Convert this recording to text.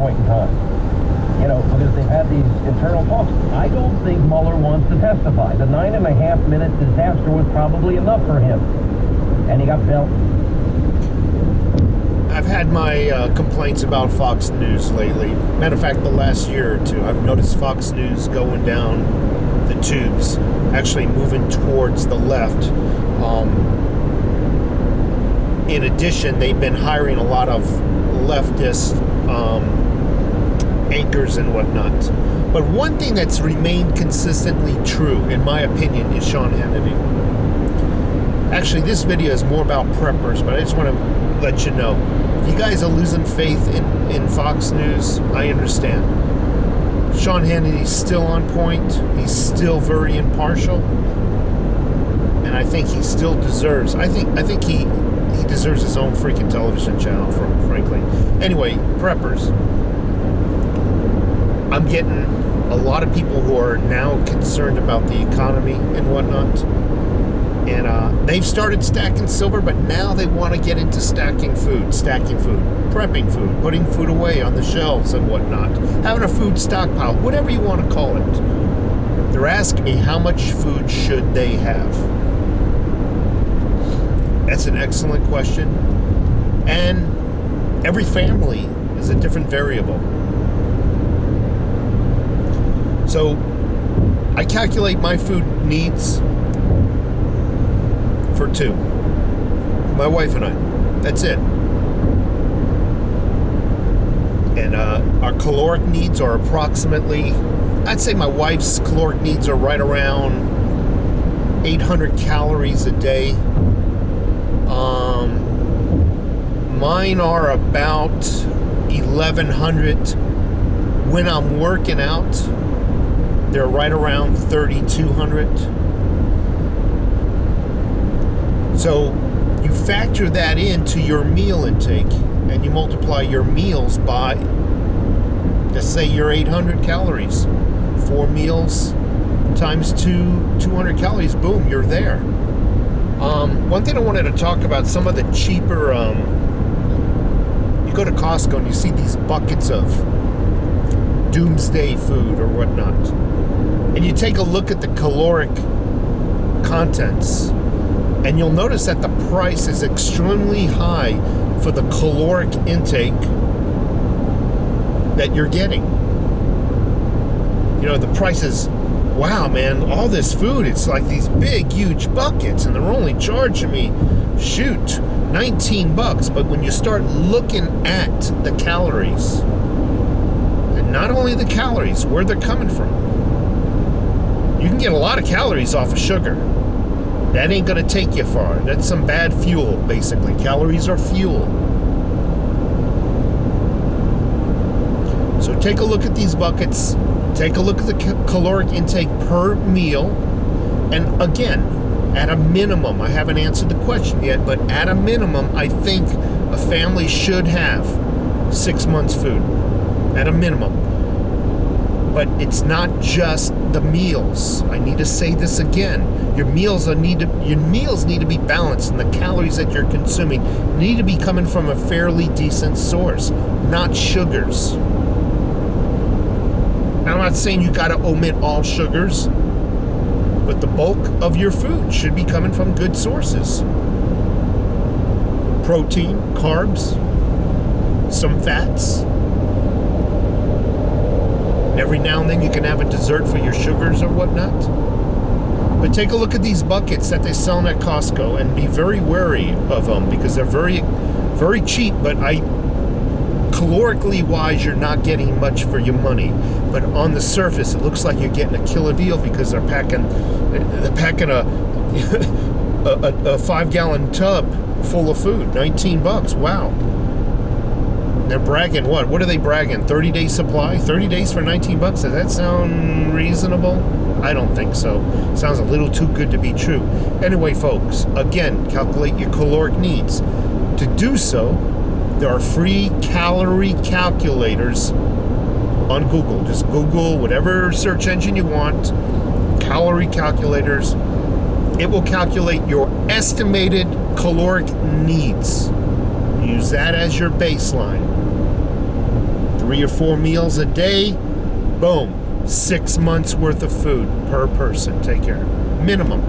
point in time. You know, because they've had these internal talks. I don't think Mueller wants to testify. The 9.5-minute disaster was probably enough for him. And he got bailed. I've had my complaints about Fox News lately. Matter of fact, the last year or two, I've noticed Fox News going down the tubes, actually moving towards the left. In addition, they've been hiring a lot of leftist anchors and whatnot. But one thing that's remained consistently true, in my opinion, is Sean Hannity. Actually, this video is more about preppers, but I just want to let you know. If you guys are losing faith in Fox News, I understand. Sean Hannity's still on point. He's still very impartial. And I think he still deserves, I think he deserves his own freaking television channel, frankly. Anyway, preppers. I'm getting a lot of people who are now concerned about the economy and whatnot. And they've started stacking silver, but now they want to get into stacking food, prepping food, putting food away on the shelves and whatnot, having a food stockpile, whatever you want to call it. They're asking me how much food should they have. That's an excellent question. And every family is a different variable. So I calculate my food needs for two. My wife and I. That's it. And our caloric needs are approximately, I'd say my wife's caloric needs are right around 800 calories a day. Mine are about 1,100. When I'm working out, they're right around 3,200. So you factor that into your meal intake, and you multiply your meals by, let's say, your 800 calories. 4 meals times 200 calories. Boom, you're there. One thing I wanted to talk about, some of the cheaper, you go to Costco and you see these buckets of doomsday food or whatnot. And you take a look at the caloric contents, and you'll notice that the price is extremely high for the caloric intake that you're getting. You know, the price is, wow, man, all this food, it's like these big, huge buckets, and they're only charging me, shoot, $19. But when you start looking at the calories, and not only the calories, where they're coming from, you can get a lot of calories off of sugar. That ain't gonna take you far. That's some bad fuel, basically. Calories are fuel. So take a look at these buckets. Take a look at the caloric intake per meal. And again, at a minimum, I haven't answered the question yet, but at a minimum, I think a family should have 6 months' food. At a minimum. But it's not just the meals. I need to say this again. Your meals need to be balanced, and the calories that you're consuming need to be coming from a fairly decent source, not sugars. I'm not saying you got to omit all sugars, but the bulk of your food should be coming from good sources. Protein, carbs, some fats. Every now and then you can have a dessert for your sugars or whatnot. But take a look at these buckets that they sell at Costco and be very wary of them, because they're very, very cheap, but calorically wise, you're not getting much for your money. But on the surface, it looks like you're getting a killer deal, because they're packing a 5-gallon tub full of food, $19. Wow. They're bragging what? What are they bragging? 30-day supply? 30 days for $19? Does that sound reasonable? I don't think so. Sounds a little too good to be true. Anyway, folks, again, calculate your caloric needs. To do so, there are free calorie calculators on Google. Just Google whatever search engine you want, calorie calculators. It will calculate your estimated caloric needs. Use that as your baseline. 3 or 4 meals a day, boom, 6 months worth of food per person. Take care. Minimum.